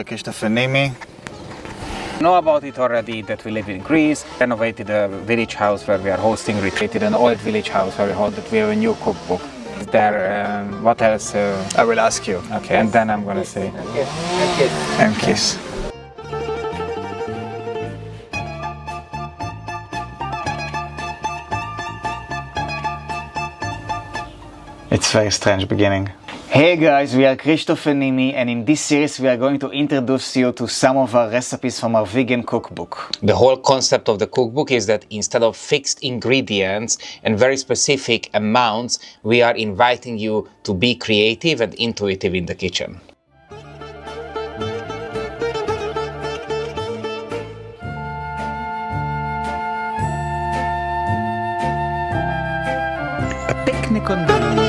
Christopher Nimi. Know about it already that we live in Greece, renovated a village house where we are hosting, recreated an old village house where we hold that we have a new cookbook. There, what else? I will ask you. Okay, and then I'm gonna say And kiss. It's a very strange beginning. Hey guys, we are Christopher Nimi, and in this series we are going to introduce you to some of our recipes from our vegan cookbook. The whole concept of the cookbook is that instead of fixed ingredients and very specific amounts, we are inviting you to be creative and intuitive in the kitchen. A picnic on the roof.